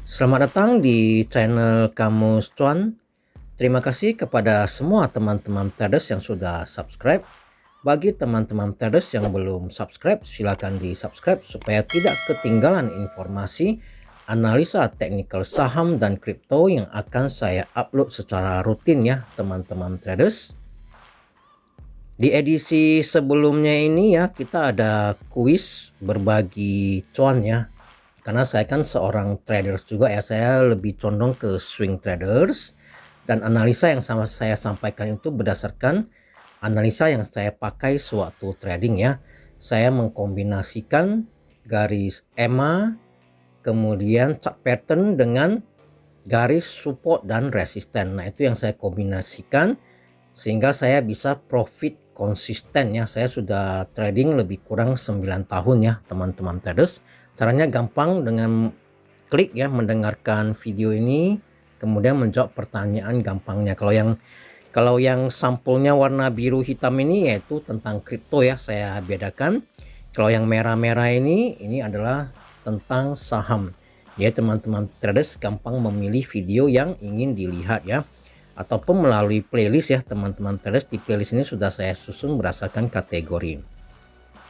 Selamat datang di channel Kamus Cuan. Terima kasih kepada semua teman-teman traders yang sudah subscribe. Bagi teman-teman traders yang belum subscribe, silakan di subscribe supaya tidak ketinggalan informasi analisa teknikal saham dan kripto yang akan saya upload secara rutin ya teman-teman traders. Di edisi sebelumnya ini ya kita ada kuis berbagi cuan ya. Karena saya kan seorang traders juga ya, saya lebih condong ke swing traders, dan analisa yang sama saya sampaikan itu berdasarkan analisa yang saya pakai sewaktu trading ya. Saya mengkombinasikan garis EMA, kemudian chart pattern dengan garis support dan resisten. Nah, itu yang saya kombinasikan sehingga saya bisa profit konsisten ya. Saya sudah trading lebih kurang 9 tahun ya teman-teman traders. Caranya gampang, dengan klik ya mendengarkan video ini kemudian menjawab pertanyaan gampangnya. Kalau yang sampulnya warna biru hitam ini yaitu tentang kripto ya, saya bedakan. Kalau yang merah-merah ini adalah tentang saham. Ya teman-teman traders gampang memilih video yang ingin dilihat ya, ataupun melalui playlist ya teman-teman traders. Di playlist ini sudah saya susun berdasarkan kategori.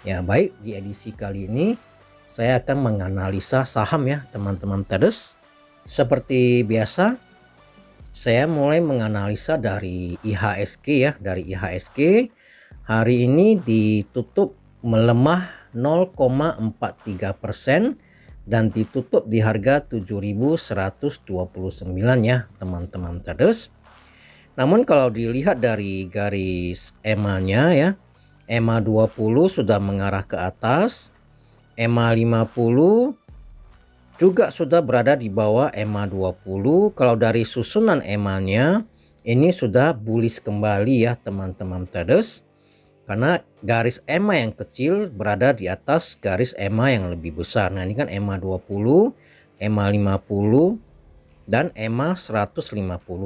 Ya baik, di edisi kali ini saya akan menganalisa saham ya teman-teman traders. Seperti biasa, saya mulai menganalisa dari IHSG ya. Dari IHSG hari ini ditutup melemah 0,43% dan ditutup di harga 7.129 ya teman-teman traders. Namun kalau dilihat dari garis EMA-nya ya, EMA 20 sudah mengarah ke atas, EMA 50 juga sudah berada di bawah EMA 20. Kalau dari susunan EMA-nya ini sudah bullish kembali ya teman-teman traders, karena garis EMA yang kecil berada di atas garis EMA yang lebih besar. Nah, ini kan EMA 20, EMA 50 dan EMA 150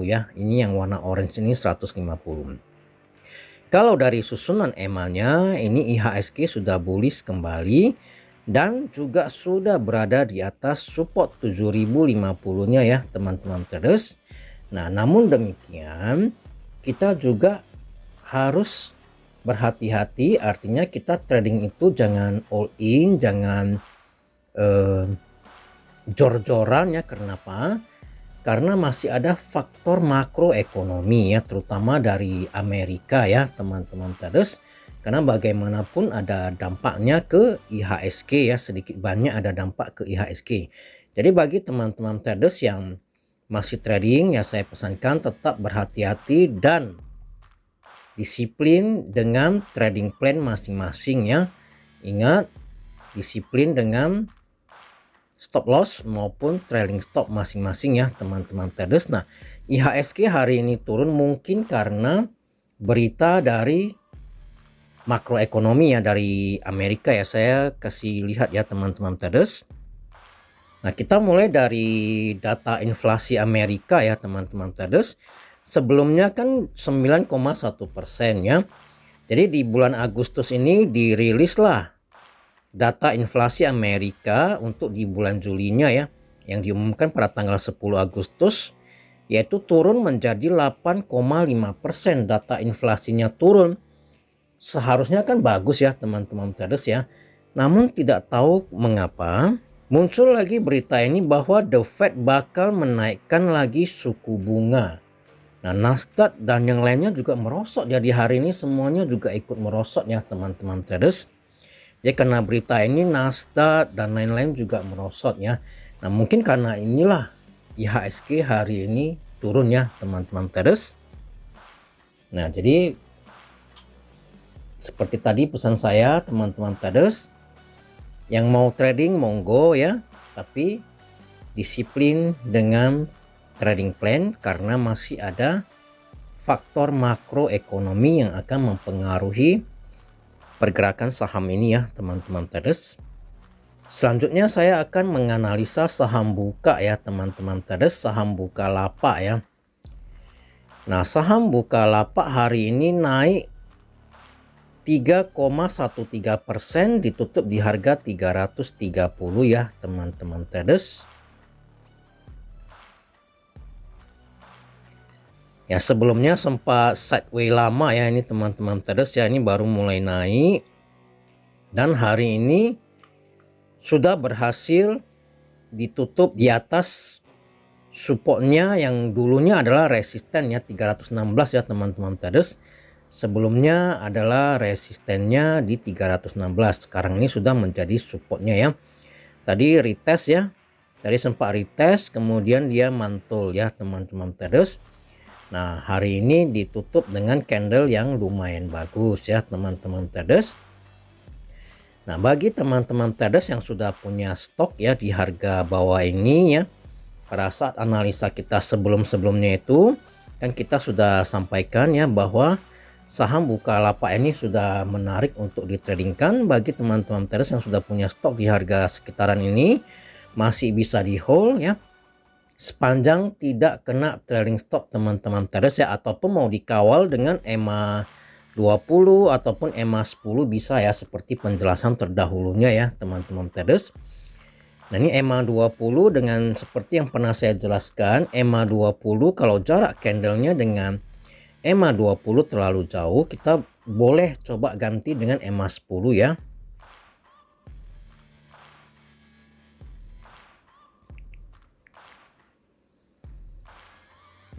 ya. Ini yang warna orange ini 150. Kalau dari susunan EMA-nya ini IHSG sudah bullish kembali dan juga sudah berada di atas support 7050-nya ya teman-teman traders. Nah, namun demikian kita juga harus berhati-hati, artinya kita trading itu jangan all in, jangan jor-joran ya. Kenapa? Karena masih ada faktor makroekonomi ya, terutama dari Amerika ya teman-teman traders. Karena bagaimanapun ada dampaknya ke IHSG ya, sedikit banyak ada dampak ke IHSG. Jadi bagi teman-teman traders yang masih trading ya, saya pesankan tetap berhati-hati dan disiplin dengan trading plan masing-masing ya. Ingat, disiplin dengan stop loss maupun trailing stop masing-masing ya teman-teman traders. Nah, IHSG hari ini turun mungkin karena berita dari makroekonomi ya dari Amerika ya. Saya kasih lihat ya teman-teman traders. Nah, kita mulai dari data inflasi Amerika ya teman-teman traders. Sebelumnya kan 9,1% ya. Jadi di bulan Agustus ini dirilislah data inflasi Amerika untuk di bulan Julinya ya, yang diumumkan pada tanggal 10 Agustus, yaitu turun menjadi 8,5%. Data inflasinya turun. Seharusnya kan bagus ya teman-teman traders ya. Namun tidak tahu mengapa muncul lagi berita ini bahwa The Fed bakal menaikkan lagi suku bunga. Nah, Nasdaq dan yang lainnya juga merosot ya di hari ini, semuanya juga ikut merosot ya teman-teman traders. Jadi karena berita ini Nasdaq dan lain-lain juga merosot ya. Nah, mungkin karena inilah IHSG hari ini turun ya teman-teman traders. Nah, jadi seperti tadi pesan saya teman-teman traders, yang mau trading monggo ya, tapi disiplin dengan trading plan karena masih ada faktor makroekonomi yang akan mempengaruhi pergerakan saham ini ya teman-teman traders. Selanjutnya saya akan menganalisa saham Buka ya teman-teman traders, saham Bukalapak ya. Nah, saham Bukalapak hari ini naik 3,13%, ditutup di harga 330 ya teman-teman traders. Ya sebelumnya sempat sideways lama ya ini teman-teman traders ya, ini baru mulai naik dan hari ini sudah berhasil ditutup di atas supportnya yang dulunya adalah resisten ya 316 ya teman-teman traders. Sebelumnya adalah resistennya di 316, sekarang ini sudah menjadi supportnya ya. Tadi retest ya, tadi sempat retest kemudian dia mantul ya teman-teman traders. Nah hari ini ditutup dengan candle yang lumayan bagus ya teman-teman traders. Nah bagi teman-teman traders yang sudah punya stok ya di harga bawah ini ya, pada saat analisa kita sebelumnya itu kan kita sudah sampaikan ya bahwa saham Bukalapak ini sudah menarik untuk ditradingkan. Bagi teman-teman traders yang sudah punya stok di harga sekitaran ini masih bisa di hold ya, sepanjang tidak kena trailing stop teman-teman traders ya, ataupun mau dikawal dengan EMA 20 ataupun EMA 10 bisa ya, seperti penjelasan terdahulunya ya teman-teman traders. Nah ini EMA 20 dengan seperti yang pernah saya jelaskan, EMA 20 kalau jarak candlenya dengan EMA 20 terlalu jauh, kita boleh coba ganti dengan EMA 10 ya.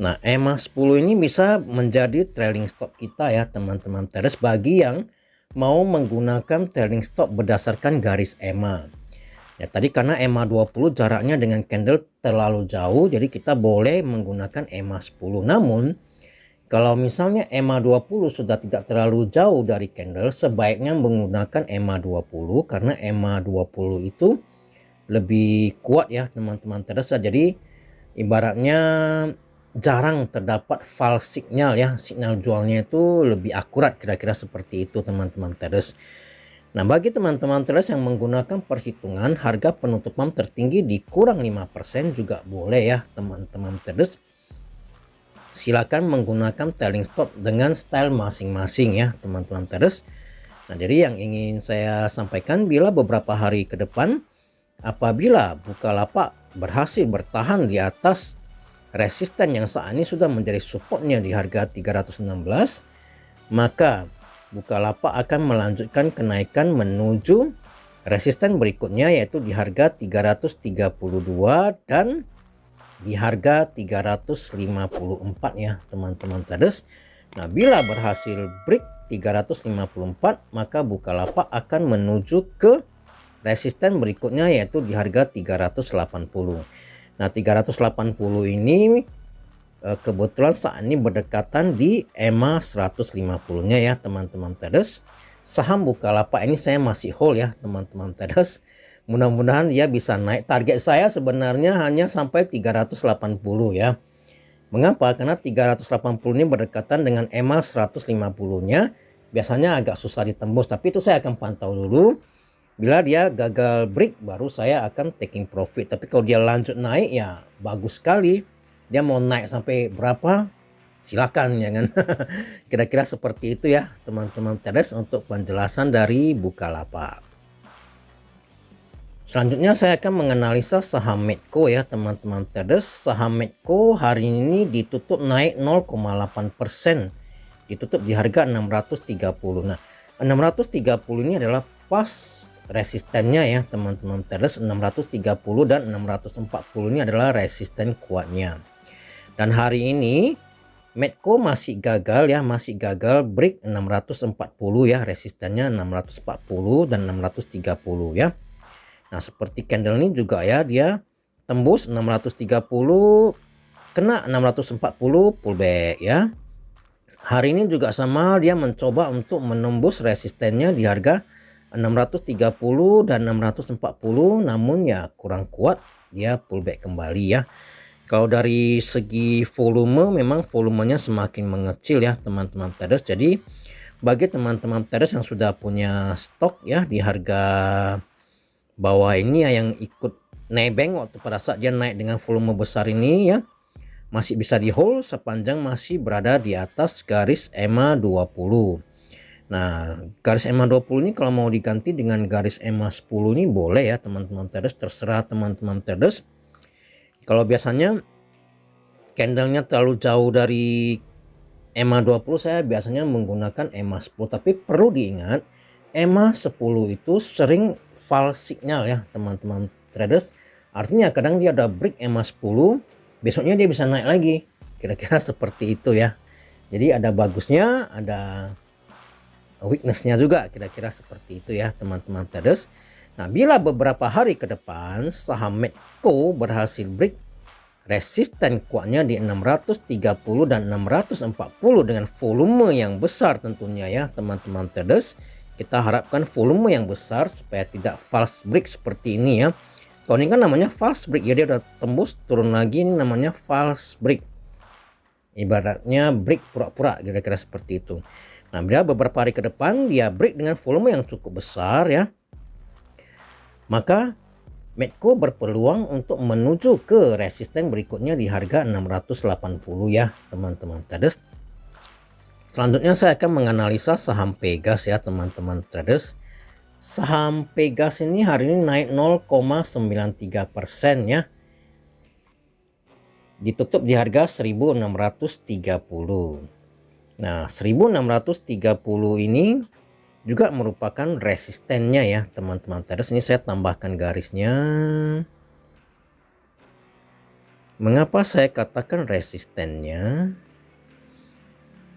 Nah EMA 10 ini bisa menjadi trailing stop kita ya teman-teman traders, bagi yang mau menggunakan trailing stop berdasarkan garis EMA. Ya tadi karena EMA 20 jaraknya dengan candle terlalu jauh, jadi kita boleh menggunakan EMA 10. Namun kalau misalnya EMA 20 sudah tidak terlalu jauh dari candle, sebaiknya menggunakan EMA 20 karena EMA 20 itu lebih kuat ya teman-teman traders. Jadi ibaratnya jarang terdapat false signal ya, signal jualnya itu lebih akurat, kira-kira seperti itu teman-teman traders. Nah bagi teman-teman traders yang menggunakan perhitungan harga penutupan tertinggi dikurang 5% juga boleh ya teman-teman traders. Silakan menggunakan trailing stop dengan style masing-masing ya teman-teman traders. Nah jadi yang ingin saya sampaikan, bila beberapa hari ke depan apabila Bukalapak berhasil bertahan di atas resisten yang saat ini sudah menjadi supportnya di harga 316, maka Bukalapak akan melanjutkan kenaikan menuju resisten berikutnya, yaitu di harga 332 dan di harga 354 ya teman-teman traders. Nah bila berhasil break 354, maka Bukalapak akan menuju ke resisten berikutnya, yaitu di harga 380. Nah 380 ini kebetulan saat ini berdekatan di EMA 150 nya ya teman-teman traders. Saham Bukalapak ini saya masih hold ya teman-teman traders. Mudah-mudahan dia bisa naik. Target saya sebenarnya hanya sampai 380 ya. Mengapa? Karena 380 ini berdekatan dengan EMA 150 nya. Biasanya agak susah ditembus, tapi itu saya akan pantau dulu. Bila dia gagal break baru saya akan taking profit. Tapi kalau dia lanjut naik ya bagus sekali. Dia mau naik sampai berapa silakan ya kan. Kira-kira seperti itu ya teman-teman traders untuk penjelasan dari Bukalapak. Selanjutnya saya akan menganalisa saham Medco ya teman-teman traders. Saham Medco hari ini ditutup naik 0,8%. Ditutup di harga 630. Nah 630 ini adalah pas resistennya ya teman-teman traders. 630 dan 640 ini adalah resisten kuatnya. Dan hari ini Medco masih gagal ya, masih gagal break 640 ya, resistennya 640 dan 630 ya. Nah seperti candle ini juga ya, dia tembus 630, kena 640, pullback ya. Hari ini juga sama, dia mencoba untuk menembus resistennya di harga 630 dan 640, namun ya kurang kuat, dia pullback kembali ya. Kalau dari segi volume, memang volumenya semakin mengecil ya teman-teman traders. Jadi bagi teman-teman traders yang sudah punya stok ya di harga bawah ini ya, yang ikut nebeng waktu pada saat dia naik dengan volume besar ini ya, masih bisa di hold sepanjang masih berada di atas garis EMA 20. Nah garis EMA 20 ini kalau mau diganti dengan garis EMA 10 ini boleh ya teman-teman traders, terserah teman-teman traders. Kalau biasanya candlenya terlalu jauh dari EMA 20, saya biasanya menggunakan EMA 10. Tapi perlu diingat, EMA 10 itu sering false signal ya teman-teman traders. Artinya kadang dia ada break EMA 10, besoknya dia bisa naik lagi. Kira-kira seperti itu ya. Jadi ada bagusnya, ada weaknessnya juga, kira-kira seperti itu ya teman-teman traders. Nah, bila beberapa hari ke depan saham Medco berhasil break resisten kuatnya di 630 dan 640 dengan volume yang besar tentunya ya teman-teman traders. Kita harapkan volume yang besar supaya tidak false break seperti ini ya. Kalau ini kan namanya false break ya, dia udah tembus turun lagi, ini namanya false break. Ibaratnya break pura-pura, kira-kira seperti itu. Nah, bila beberapa hari ke depan dia break dengan volume yang cukup besar ya, maka Medco berpeluang untuk menuju ke resisten berikutnya di harga 680 ya teman-teman traders. Selanjutnya saya akan menganalisa saham Pegas ya teman-teman traders. Saham Pegas ini hari ini naik 0,93% ya. Ditutup di harga 1630. Nah, 1630 ini juga merupakan resistennya ya teman-teman traders. Ini saya tambahkan garisnya. Mengapa saya katakan resistennya?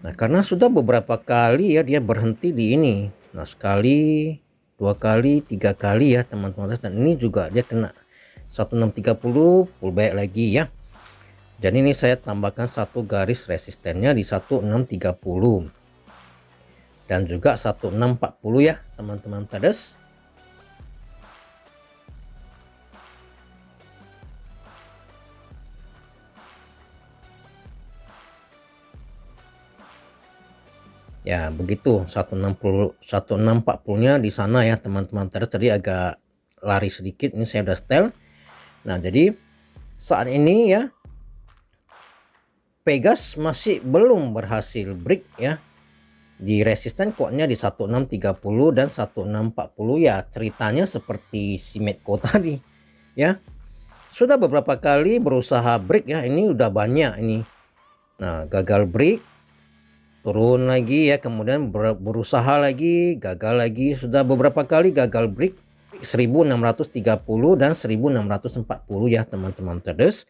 Nah, karena sudah beberapa kali ya dia berhenti di ini. Nah, sekali, 2 kali, 3 kali ya teman-teman traders. Dan ini juga dia kena 1630 pullback lagi ya. Dan ini saya tambahkan satu garis resistennya di 1630. Dan juga 1640 ya teman-teman traders. Ya begitu, 1640-nya di sana ya teman-teman traders. Tadi agak lari sedikit, ini saya udah setel. Nah, jadi saat ini ya Pegas masih belum berhasil break ya. Di resisten kuatnya di 1630 dan 1640 ya, ceritanya seperti si Medco tadi ya. Sudah beberapa kali berusaha break ya, ini udah banyak ini. Nah, gagal break, turun lagi ya, kemudian berusaha lagi, gagal lagi. Sudah beberapa kali gagal break 1630 dan 1640 ya teman-teman traders.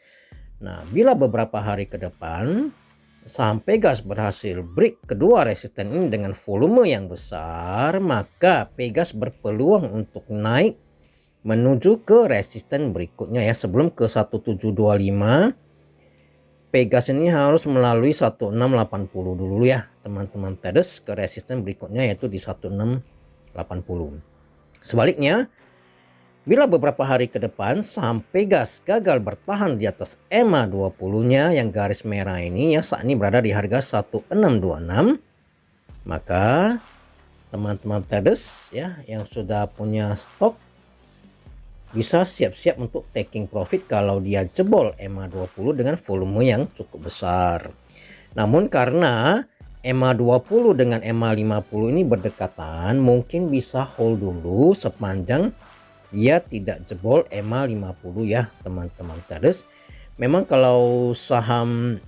Nah, bila beberapa hari ke depan saham Pegas berhasil break kedua resisten ini dengan volume yang besar, maka Pegas berpeluang untuk naik menuju ke resisten berikutnya ya. Sebelum ke 1725, Pegas ini harus melalui 1680 dulu ya teman-teman traders, ke resisten berikutnya yaitu di 1680. Sebaliknya, bila beberapa hari ke depan saham Pegas gagal bertahan di atas EMA 20-nya yang garis merah ini ya, saat ini berada di harga 1626, maka teman-teman traders ya yang sudah punya stok bisa siap-siap untuk taking profit kalau dia jebol EMA 20 dengan volume yang cukup besar. Namun karena EMA 20 dengan EMA 50 ini berdekatan, mungkin bisa hold dulu sepanjang dia tidak jebol EMA 50 ya teman-teman traders. Memang kalau saham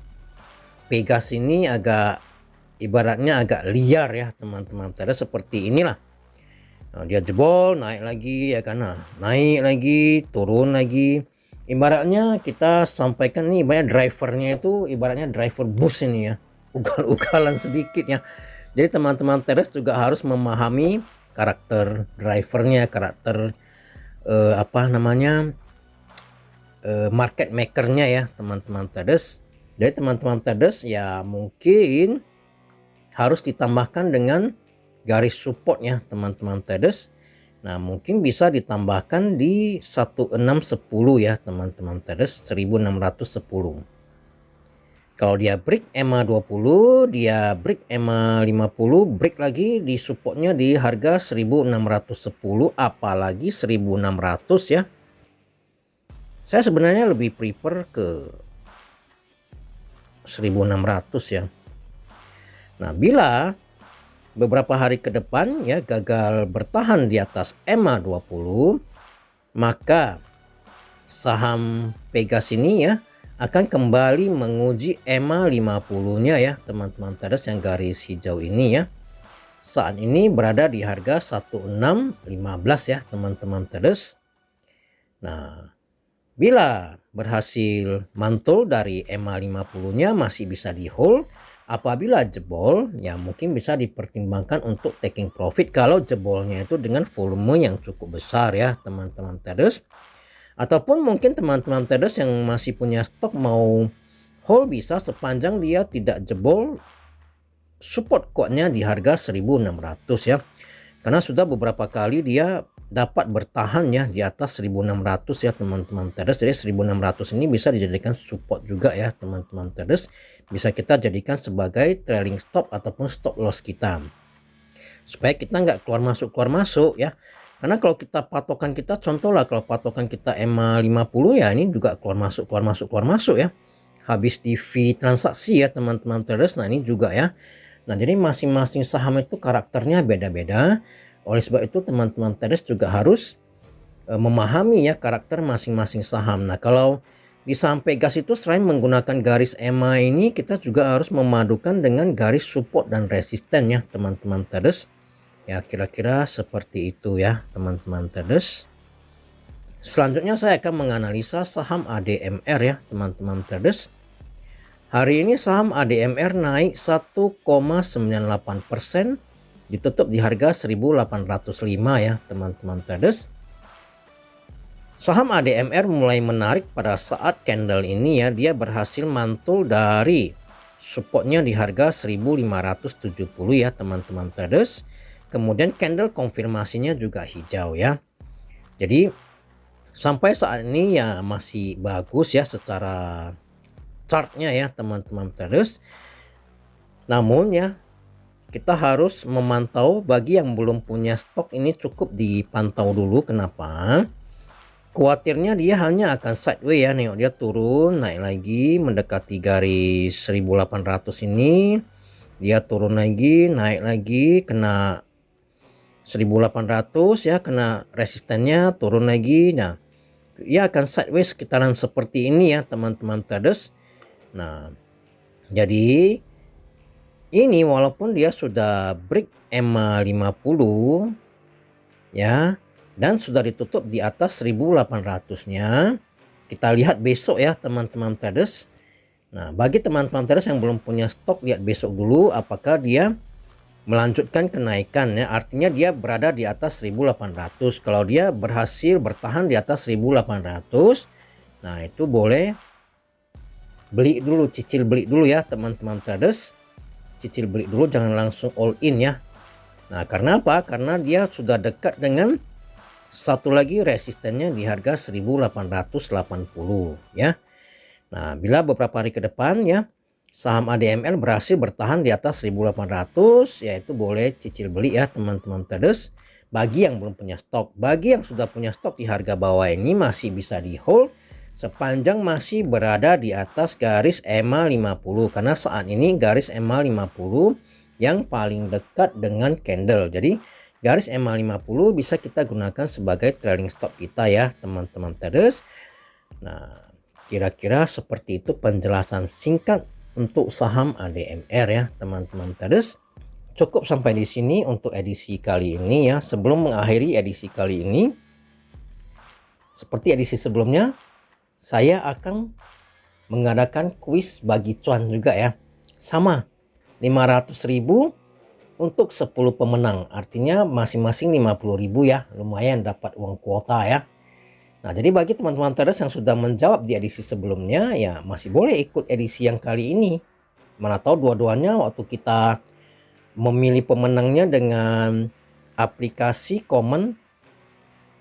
Pegas ini agak ibaratnya agak liar ya teman-teman traders, seperti inilah. Nah, dia jebol, naik lagi ya kan, naik lagi, turun lagi. Ibaratnya kita sampaikan nih, banyak drivernya itu ibaratnya driver bus ini ya, ugal-ugalan sedikit ya. Jadi teman-teman traders juga harus memahami karakter drivernya, karakter market makernya ya teman-teman traders. Jadi teman-teman traders ya mungkin harus ditambahkan dengan garis support ya teman-teman traders. Nah, mungkin bisa ditambahkan di 1610 ya teman-teman traders, 1610. Kalau dia break EMA 20, dia break EMA 50, break lagi di supportnya di harga 1610, apalagi 1600 ya. Saya sebenarnya lebih prefer ke 1600 ya. Nah, bila beberapa hari ke depan ya gagal bertahan di atas EMA 20, maka saham Pegas ini ya akan kembali menguji EMA 50-nya ya teman-teman traders yang garis hijau ini ya. Saat ini berada di harga 1615 ya teman-teman traders. Nah, bila berhasil mantul dari EMA 50-nya masih bisa di hold. Apabila jebol ya mungkin bisa dipertimbangkan untuk taking profit kalau jebolnya itu dengan volume yang cukup besar ya teman-teman traders. Ataupun mungkin teman-teman traders yang masih punya stok mau hold bisa sepanjang dia tidak jebol support kuatnya di harga 1600 ya. Karena sudah beberapa kali dia dapat bertahan ya di atas 1600 ya teman-teman traders. Jadi 1600 ini bisa dijadikan support juga ya teman-teman traders. Bisa kita jadikan sebagai trailing stop ataupun stop loss kita. Supaya kita nggak keluar masuk ya. Karena kalau kita patokan kita contoh lah kalau patokan kita EMA 50 ya ini juga keluar masuk ya. Habis TV transaksi ya teman-teman traders. Nah ini juga ya. Nah jadi masing-masing saham itu karakternya beda-beda. Oleh sebab itu teman-teman traders juga harus memahami ya karakter masing-masing saham. Nah kalau di saham Pegas itu selain menggunakan garis EMA ini kita juga harus memadukan dengan garis support dan resisten ya teman-teman traders. Ya kira-kira seperti itu ya teman-teman traders. Selanjutnya saya akan menganalisa saham ADMR ya teman-teman traders. Hari ini saham ADMR naik 1,98%, ditutup di harga 1805 ya teman-teman traders. Saham ADMR mulai menarik pada saat candle ini ya, dia berhasil mantul dari supportnya di harga 1570 ya teman-teman traders. Kemudian candle konfirmasinya juga hijau ya. Jadi sampai saat ini ya masih bagus ya secara chartnya ya teman-teman traders. Namun ya kita harus memantau, bagi yang belum punya stok ini cukup dipantau dulu. Kenapa? Khawatirnya dia hanya akan sideways ya, nengok dia turun naik lagi mendekati garis 1800 ini, dia turun lagi naik lagi kena 1800 ya, kena resistennya turun lagi. Nah dia akan sideways sekitaran seperti ini ya teman-teman traders. Nah jadi ini walaupun dia sudah break EMA 50 ya dan sudah ditutup di atas 1800-nya. Kita lihat besok ya teman-teman traders. Nah, bagi teman-teman traders yang belum punya stok, lihat besok dulu apakah dia melanjutkan kenaikan ya. Artinya dia berada di atas 1800. Kalau dia berhasil bertahan di atas 1800, nah itu boleh beli dulu, cicil beli dulu ya teman-teman traders. Cicil beli dulu, jangan langsung all in ya. Nah, karena apa? Karena dia sudah dekat dengan satu lagi resistennya di harga 1880 ya. Nah, bila beberapa hari ke depan ya saham ADMR berhasil bertahan di atas 1800, yaitu boleh cicil beli ya teman-teman traders. Bagi yang belum punya stok, bagi yang sudah punya stok di harga bawah ini masih bisa di hold sepanjang masih berada di atas garis EMA 50, karena saat ini garis EMA 50 yang paling dekat dengan candle. Jadi garis EMA 50 bisa kita gunakan sebagai trailing stop kita ya teman-teman traders. Nah kira-kira seperti itu penjelasan singkat untuk saham ADMR ya teman-teman traders. Cukup sampai di sini untuk edisi kali ini ya. Sebelum mengakhiri edisi kali ini, seperti edisi sebelumnya, saya akan mengadakan kuis bagi cuan juga ya. Sama 500.000 untuk 10 pemenang, artinya masing-masing 50.000 ya, lumayan dapat uang kuota ya. Nah jadi bagi teman-teman traders yang sudah menjawab di edisi sebelumnya ya masih boleh ikut edisi yang kali ini. Mana tahu dua-duanya waktu kita memilih pemenangnya dengan aplikasi Common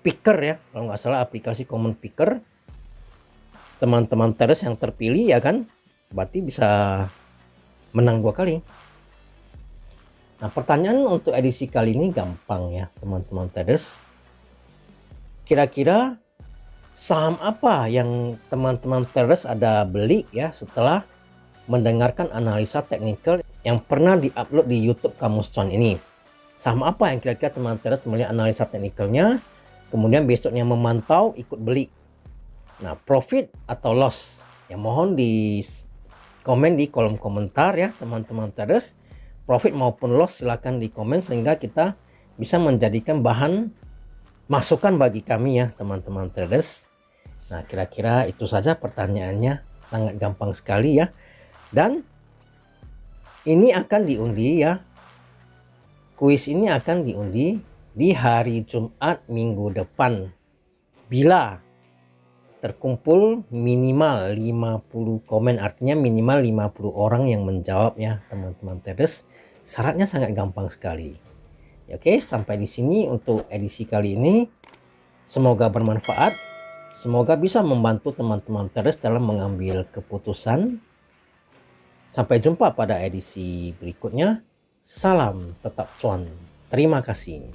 Picker ya, kalau nggak salah aplikasi Common Picker, teman-teman traders yang terpilih ya kan, berarti bisa menang 2 kali. Nah pertanyaan untuk edisi kali ini gampang ya teman-teman traders. Kira-kira saham apa yang teman-teman traders ada beli ya setelah mendengarkan analisa teknikal yang pernah diupload di YouTube Kamus Cuan ini? Saham apa yang kira-kira teman-teman traders melihat analisa teknikalnya, kemudian besoknya memantau ikut beli? Nah profit atau loss? Ya mohon di komen di kolom komentar ya teman-teman traders, profit maupun loss silakan di komen sehingga kita bisa menjadikan bahan masukan bagi kami ya teman-teman traders. Nah kira-kira itu saja pertanyaannya, sangat gampang sekali ya. Dan ini akan diundi ya, kuis ini akan diundi di hari Jumat minggu depan bila terkumpul minimal 50 komen, artinya minimal 50 orang yang menjawab ya teman-teman traders. Syaratnya sangat gampang sekali. Oke, sampai di sini untuk edisi kali ini. Semoga bermanfaat. Semoga bisa membantu teman-teman traders dalam mengambil keputusan. Sampai jumpa pada edisi berikutnya. Salam tetap cuan. Terima kasih.